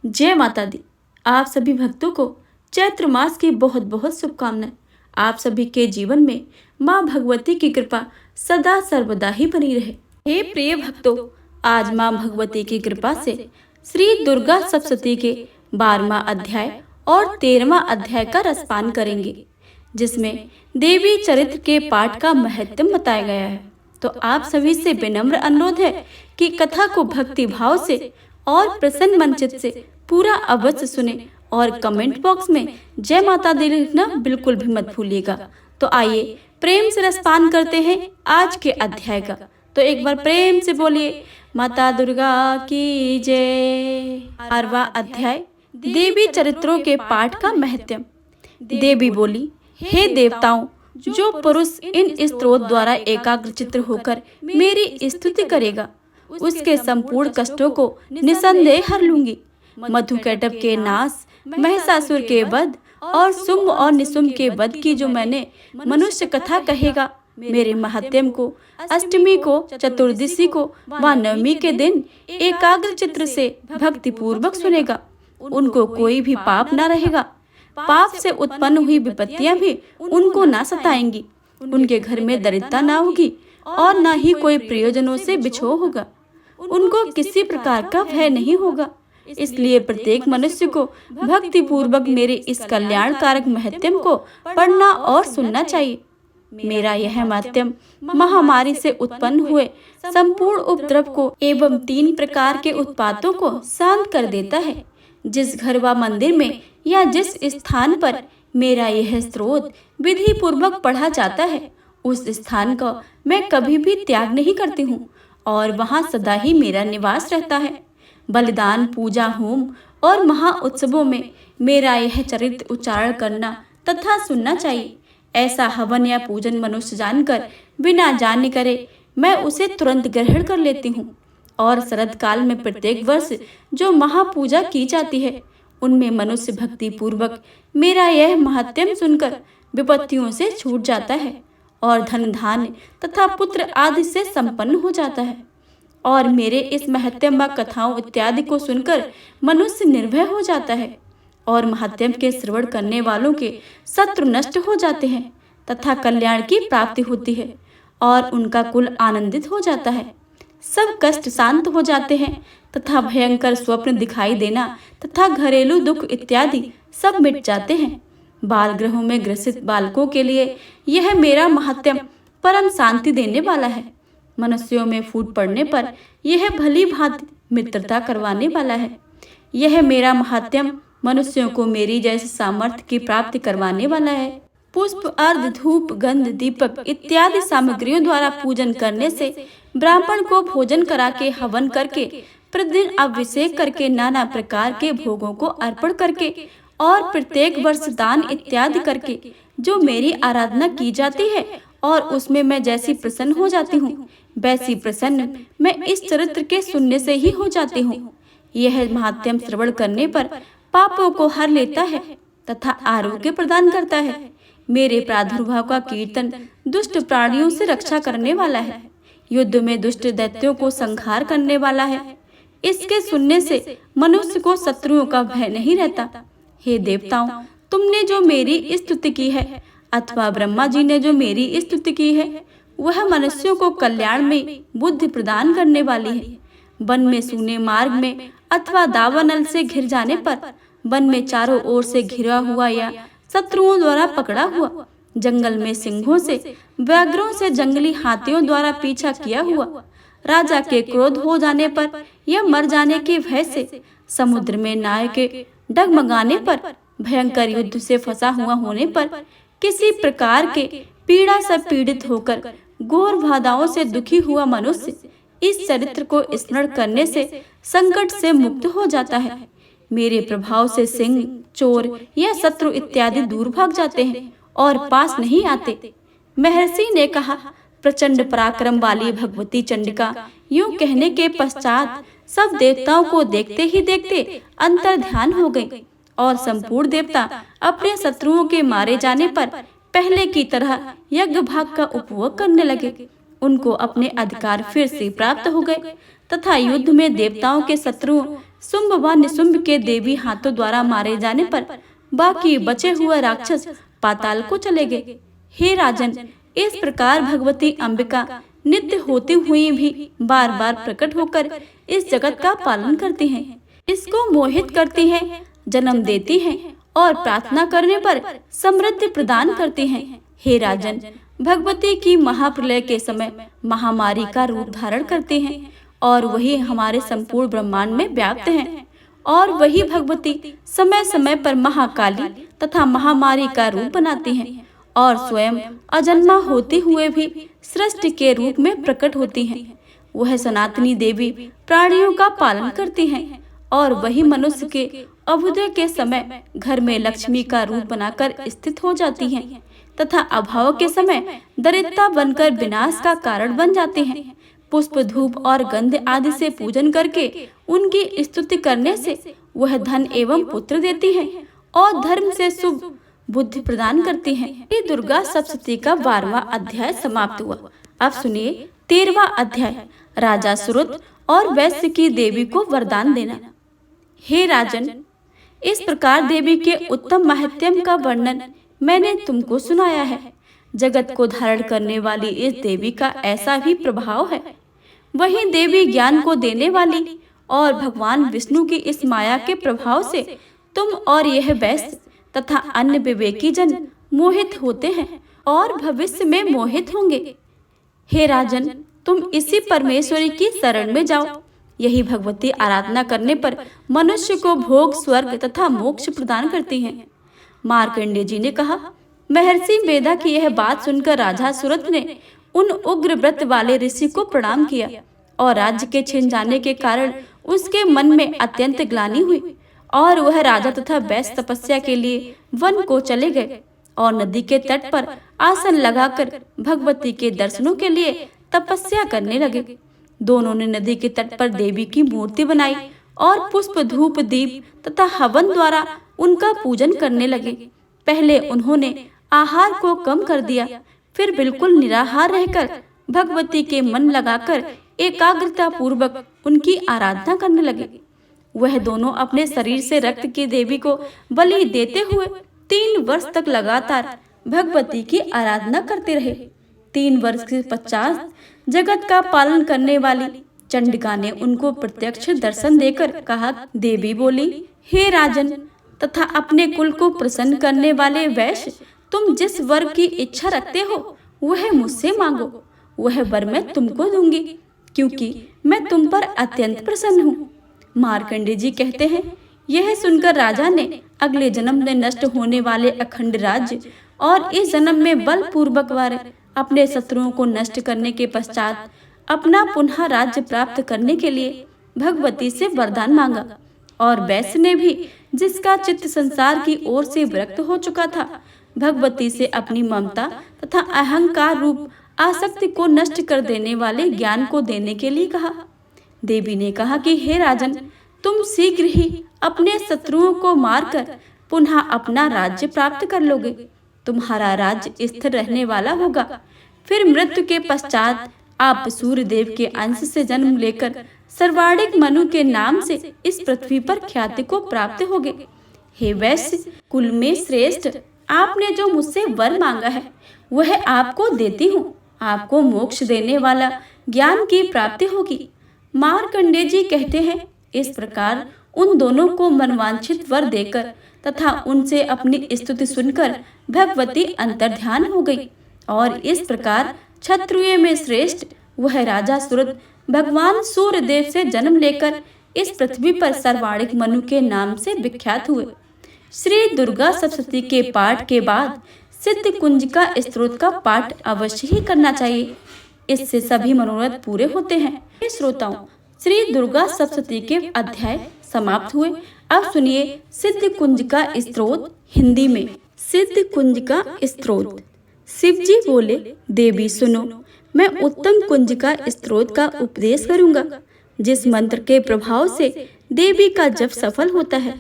जय माता दी। आप सभी भक्तों को चैत्र मास की बहुत बहुत शुभकामनाएं। आप सभी के जीवन में माँ भगवती की कृपा सदा सर्वदा ही बनी रहे। हे प्रिय भक्तों, आज माँ भगवती की कृपा से श्री दुर्गा सप्तशती के 12वां अध्याय और 13वां अध्याय का रसपान करेंगे, जिसमें देवी चरित्र के पाठ का महत्व बताया गया है। तो आप सभी से विनम्र अनुरोध है कि कथा को भक्ति भाव से और प्रसन्न मनचित से पूरा अवश्य सुने और कमेंट बॉक्स में जय माता दी लिखना बिल्कुल भी मत भूलिएगा। तो आइए प्रेम से रसपान करते हैं आज के अध्याय का। तो एक बार प्रेम से बोलिए माता दुर्गा की जय। 12वां अध्याय देवी चरित्रों के पाठ का महत्व। देवी बोली, हे देवताओं, जो पुरुष इन स्तोत्र द्वारा एकाग्रचित्त होकर मेरी स्तुति करेगा, उसके संपूर्ण कष्टों को निसंदेह हर लूंगी। मधुकैटभ के नाश, महिषासुर के वध और शुंभ और निशुंभ के वध की जो मैंने मनुष्य कथा कहेगा, मेरे महात्म्य को अष्टमी को, चतुर्दशी को व नवमी के दिन एकाग्र चित्र से भक्ति पूर्वक सुनेगा, उनको कोई भी पाप न रहेगा। पाप से उत्पन्न हुई विपत्तियां भी उनको ना सताएंगी। उनके घर में दरिद्रता ना होगी और न ही कोई प्रयोजनों से बिछोह होगा। उनको किसी प्रकार का भय नहीं होगा। इसलिए प्रत्येक मनुष्य को भक्ति पूर्वक मेरे इस कल्याणकारक महत्म को पढ़ना और सुनना चाहिए। मेरा यह महत्म महामारी से उत्पन्न हुए संपूर्ण उपद्रव को एवं 3 प्रकार के उत्पातों को शांत कर देता है। जिस घर व मंदिर में या जिस स्थान पर मेरा यह स्त्रोत विधि पूर्वक पढ़ा जाता है, उस स्थान का मैं कभी भी त्याग नहीं करती हूँ और वहाँ सदा ही मेरा निवास रहता है। बलिदान, पूजा, होम और महा उत्सवों में मेरा यह चरित्र उच्चारण करना तथा सुनना चाहिए। ऐसा हवन या पूजन मनुष्य जानकर बिना जाने करे, मैं उसे तुरंत ग्रहण कर लेती हूँ। और शरद काल में प्रत्येक वर्ष जो महापूजा की जाती है, उनमें मनुष्य भक्ति पूर्वक मेरा यह महात्म्य सुनकर विपत्तियों से छूट जाता है और धन धान्य तथा पुत्र आदि से संपन्न हो जाता है। और मेरे इस महत्म्य व कथाओं इत्यादि को सुनकर मनुष्य निर्भय हो जाता है और महात्म्य के श्रवण करने वालों के शत्रु नष्ट हो जाते हैं तथा कल्याण की प्राप्ति होती है और उनका कुल आनंदित हो जाता है। सब कष्ट शांत हो जाते हैं तथा भयंकर स्वप्न दिखाई देना तथा घरेलू दुख इत्यादि सब मिट जाते हैं। बाल गृहों में ग्रसित बालकों के लिए यह मेरा महात्म्य परम शांति देने वाला है। मनुष्यों में फूट पड़ने पर यह भली भांति मित्रता करवाने वाला है। यह मेरा महात्म्य मनुष्यों को मेरी जैसे सामर्थ्य की प्राप्ति करवाने वाला है। पुष्प, अर्घ, धूप, गंध, दीपक इत्यादि सामग्रियों द्वारा पूजन करने से, ब्राह्मण को भोजन करा के, हवन करके, प्रतिदिन अभिषेक करके, नाना प्रकार के भोगों को अर्पण करके और प्रत्येक वर्ष दान इत्यादि करके जो मेरी आराधना की जाती है और उसमें मैं जैसी प्रसन्न हो जाती हूँ, वैसी प्रसन्न मैं इस चरित्र के सुनने से ही हो जाती हूँ। यह महात्म्य श्रवण करने पर पापों को हर लेता है तथा आरोग्य प्रदान करता है। मेरे प्रादुर्भाव का कीर्तन दुष्ट प्राणियों से रक्षा करने वाला है। युद्ध में दुष्ट दैत्यों को संहार करने वाला है। इसके सुनने से मनुष्य को शत्रुओं का भय नहीं रहता। हे देवताओं, तुमने जो मेरी स्तुति की है अथवा ब्रह्मा जी ने जो मेरी स्तुति की है, वह मनुष्यों को कल्याण में बुद्धि प्रदान करने वाली है। वन में सूने मार्ग में अथवा दावानल से घिर जाने पर, वन में चारों ओर से घिरा हुआ या शत्रुओं द्वारा पकड़ा हुआ, जंगल में सिंहों से, व्याघ्रों से, जंगली हाथियों द्वारा पीछा किया हुआ, राजा के क्रोध हो जाने पर या मर जाने के भय से, समुद्र में नाव के डगमगाने पर, भयंकर युद्ध से फंसा हुआ होने पर, किसी प्रकार के पीड़ा से पीड़ित होकर घोर बाधाओं से दुखी हुआ मनुष्य इस चरित्र को स्मरण करने से संकट से मुक्त हो जाता है। मेरे प्रभाव से सिंह, चोर या शत्रु इत्यादि दूर भाग जाते हैं और पास नहीं आते। महर्षि ने कहा, प्रचंड पराक्रम वाली भगवती चंडिका यूं कहने के पश्चात सब देवताओं को देखते ही देखते अंतर ध्यान हो गई और संपूर्ण देवता अपने शत्रुओं के मारे जाने पर पहले की तरह यज्ञ भाग का उपभोग करने लगे। उनको अपने अधिकार फिर से प्राप्त हो गए तथा युद्ध में देवताओं के शत्रुओं शुंभ व निशुंभ के देवी हाथों द्वारा मारे जाने पर बाकी बचे हुए राक्षस पाताल को चले गए। हे राजन, इस प्रकार भगवती अंबिका नित्य होती हुई भी बार बार प्रकट होकर इस जगत का पालन करती हैं, इसको मोहित करती हैं, जन्म देती हैं और प्रार्थना करने पर समृद्धि प्रदान करती हैं। हे राजन, भगवती की महाप्रलय के समय महामारी का रूप धारण करते हैं और वही हमारे संपूर्ण ब्रह्मांड में व्याप्त हैं। और वही भगवती समय समय पर महाकाली तथा महामारी का रूप बनाती हैं और स्वयं अजन्मा होते हुए भी सृष्टि के रूप में प्रकट होती हैं। वह सनातनी देवी प्राणियों का पालन करती हैं और वही मनुष्य के अभ्युदय के समय घर में लक्ष्मी का रूप बनाकर स्थित हो जाती हैं तथा अभाव के समय दरिद्रता बनकर विनाश का कारण बन जाते हैं। पुष्प, धूप और गंध आदि से पूजन करके उनकी स्तुति करने से वह धन एवं पुत्र देती हैं और धर्म से शुभ बुद्धि प्रदान करती हैं। ये दुर्गा सप्तशती का 12वां अध्याय समाप्त हुआ। अब सुनिए 13वां अध्याय, राजा सुरत और वैश्य की देवी को वरदान देना। हे राजन, इस प्रकार देवी के उत्तम महत्यम का वर्णन मैंने तुमको सुनाया है। जगत को धारण करने वाली इस देवी का ऐसा भी प्रभाव है। वही देवी ज्ञान को देने वाली और भगवान विष्णु की इस माया के प्रभाव से तुम और यह वैश्य तथा अन्य विवेकी जन मोहित होते हैं और भविष्य में मोहित होंगे। हे राजन, तुम इसी परमेश्वरी की शरण में जाओ। यही भगवती आराधना करने पर मनुष्य को भोग, स्वर्ग तथा मोक्ष प्रदान करती हैं। मार्कंडेय जी ने कहा, महर्षि वेदा की यह बात सुनकर राजा सुरत ने उन उग्र व्रत वाले ऋषि को प्रणाम किया और राज्य के छिन जाने के कारण उसके मन में अत्यंत ग्लानि हुई और वह राजा तथा वैश्य तपस्या के लिए वन को चले गए और नदी के तट पर आसन लगाकर भगवती के दर्शनों के लिए तपस्या करने लगे। दोनों ने नदी के तट पर देवी की मूर्ति बनाई और पुष्प, धूप, दीप तथा हवन द्वारा उनका पूजन करने लगे। पहले उन्होंने आहार को कम कर दिया, फिर बिल्कुल निराहार रहकर भगवती के मन लगाकर एकाग्रता पूर्वक उनकी आराधना करने लगे। वह दोनों अपने शरीर से रक्त की देवी को बलि देते हुए 3 वर्ष तक लगातार भगवती की आराधना करते रहे। 3 वर्ष के पश्चात जगत का पालन करने वाली चंडिका ने उनको प्रत्यक्ष दर्शन देकर कहा, देवी बोली, हे राजन तथा अपने कुल को प्रसन्न करने वाले वैश्य, तुम जिस वर की इच्छा रखते हो वह मुझसे मांगो, वह वर मैं तुमको दूंगी, क्योंकि मैं तुम पर अत्यंत प्रसन्न हूँ। मार्कंडेय जी कहते हैं, यह सुनकर राजा ने अगले जन्म में नष्ट होने वाले अखंड राज्य और इस जन्म में बलपूर्वक अपने शत्रुओं को नष्ट करने के पश्चात अपना पुनः राज्य प्राप्त करने के लिए भगवती से वरदान मांगा। और वैश्य ने भी, जिसका चित्त संसार की ओर से विरक्त हो चुका था, भगवती से अपनी ममता तथा अहंकार रूप आसक्ति को नष्ट कर देने वाले ज्ञान को देने के लिए कहा। देवी ने कहा कि हे राजन, तुम शीघ्र ही अपने शत्रुओं को मारकर पुनः अपना राज्य प्राप्त कर लोगे। तुम्हारा राज्य स्थिर रहने वाला होगा। फिर मृत्यु के पश्चात आप सूर्य देव के अंश से जन्म लेकर सर्वाणिक मनु के नाम से इस पृथ्वी पर ख्याति को प्राप्त होगे। हे वैश्य कुल में श्रेष्ठ, आपने जो मुझसे वर मांगा है वह आपको देती हूँ। आपको मोक्ष देने वाला ज्ञान की प्राप्ति होगी। मार्कंडेय जी कहते हैं, इस प्रकार उन दोनों को मनवांछित वर देकर तथा उनसे अपनी स्तुति सुनकर भगवती अंतर्ध्यान हो गई। और इस प्रकार क्षत्रियों में श्रेष्ठ वह राजा सुरत भगवान सूर्य देव से जन्म लेकर इस पृथ्वी पर सर्वाणिक मनु के नाम से विख्यात हुए। श्री दुर्गा सप्तशती के पाठ के बाद सिद्ध कुंजिका स्तोत्र का पाठ अवश्य ही करना चाहिए। इससे सभी मनोरथ पूरे होते हैं। श्रोताओं, श्री दुर्गा सप्तशती के अध्याय समाप्त हुए। अब सुनिए सिद्ध कुंजिका स्तोत्र हिंदी में। सिद्ध कुंजिका स्तोत्र। शिव जी बोले, देवी सुनो, मैं उत्तम कुंजिका स्तोत्र का उपदेश करूंगा, जिस मंत्र के प्रभाव से देवी का जप सफल होता है।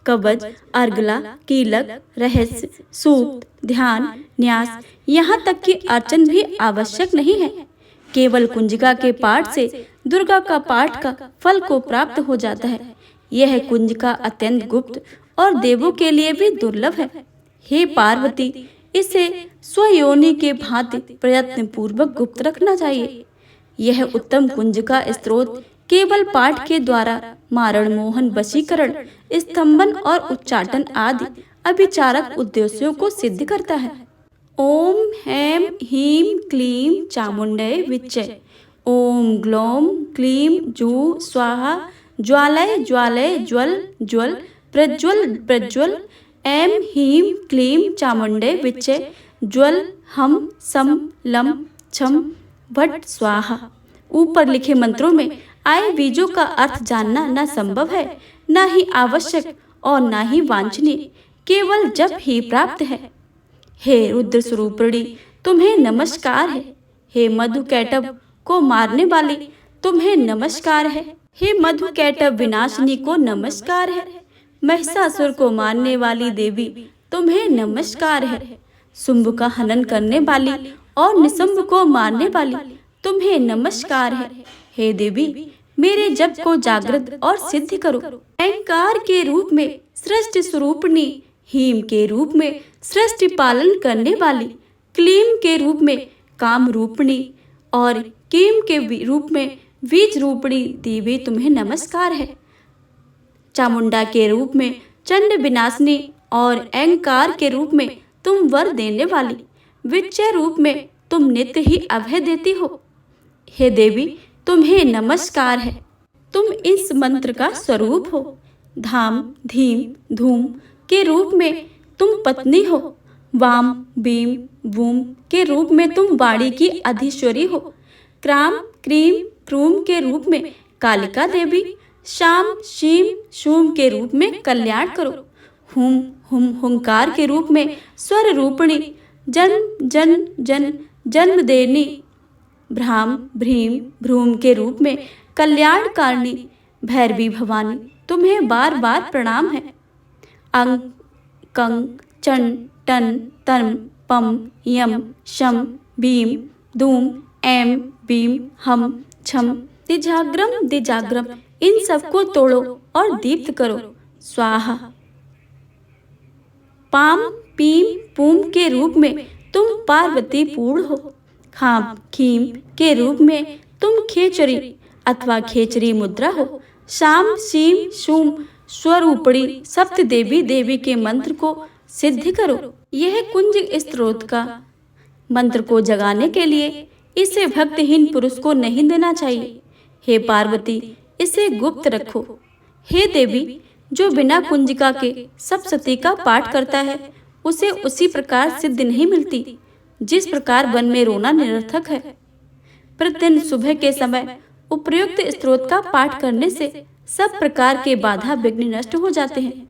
कवच, अर्गला, कीलक, रहस्य, सूक्त, ध्यान, न्यास, यहाँ तक कि अर्चन भी आवश्यक नहीं है। केवल कुंजिका के पाठ से दुर्गा का पाठ का फल को प्राप्त हो जाता है। यह कुंजिका अत्यंत गुप्त और देवों के लिए भी दुर्लभ है। हे पार्वती, इसे स्वयोनि के भांति प्रयत्न पूर्वक गुप्त रखना चाहिए। यह उत्तम कुंजिका स्त्रोत केवल पाठ के द्वारा मारण, मोहन, वशीकरण, स्तंभन और उच्चाटन आदि अभिचारक उद्देश्यों को सिद्ध करता है। ओम ऐं ह्रीं क्लीं चामुंडै विच्चे। ओम ग्लौं क्लीं जू स्वाहा। ज्वालय ज्वालय ज्वल ज्वल प्रज्वल प्रज्वल। ऐं ह्रीं क्लीं चामुंडै विच्चे। ज्वल हम सम लं छम भट स्वाहा। ऊपर लिखे मंत्रों में आए बीजों का अर्थ जानना न संभव है, न ही आवश्यक और न ही वांछनीय, केवल जप ही प्राप्त है। हे रुद्र स्वरूपिणी, तुम्हें नमस्कार है। हे मधुकैटभ को मारने वाली, तुम्हें नमस्कार है। हे मधुकैटभ विनाशिनी को नमस्कार है। महिषासुर को मारने वाली देवी, तुम्हें नमस्कार है। शुंभ का हनन करने वाली और निशुंभ को मारने वाली, तुम्हें नमस्कार है। हे देवी, मेरे जप को जागृत और सिद्ध करो। अहंकार के रूप में सृष्टि स्वरूपिणी, हीम के रूप में सृष्टि पालन करने वाली, क्लीम के रूप में काम रूपिणी और कीम के रूप में बीज रूपिणी देवी, तुम्हें नमस्कार है। चामुंडा के रूप में चंड विनाशिनी और अहंकार के रूप में तुम वर देने वाली, विच्चय रूप में तुम नित्य ही अभय देती हो। हे देवी, तुम्हें नमस्कार है। तुम इस मंत्र का स्वरूप हो। धाम धीम धूम के रूप में तुम पत्नी हो। वाम बीम बूम के रूप में तुम वाणी की अधीश्वरी हो। क्राम क्रीम क्रूम के रूप में कालिका देवी। शाम शीम शूम के रूप में कल्याण करो। हुम हुम हुंकार के रूप में स्वर रूपिणी, जन्म जन जन जन्म देनी। भ्राम भ्रीम भ्रूम के रूप में कल्याणकारिणी भैरवी भवानी, तुम्हें बार बार प्रणाम है। अंग कंग चन टन तन पम यम शम भीम धूम ऐम बीम हम छम दिजाग्रम दिजाग्रम, इन सबको तोड़ो और दीप्त करो। स्वाहा। पाम पीम पूम के रूप में तुम पार्वती पूर्ण हो। खाम खीम के रूप में तुम खेचरी अथवा खेचरी मुद्रा हो। शाम शीम शूम स्वरूपणी सप्त देवी देवी के मंत्र को सिद्ध करो। यह कुंज स्त्रोत का मंत्र को जगाने के लिए इसे भक्तहीन पुरुष को नहीं देना चाहिए। हे पार्वती, इसे गुप्त रखो। हे देवी, जो बिना कुंजिका के सप्तशती का पाठ करता है, उसे उसी प्रकार सिद्ध नहीं मिलती जिस प्रकार वन में रोना निरर्थक है। प्रतिदिन सुबह के समय उपयुक्त स्त्रोत का पाठ करने से सब प्रकार के बाधा विघ्न नष्ट हो जाते हैं।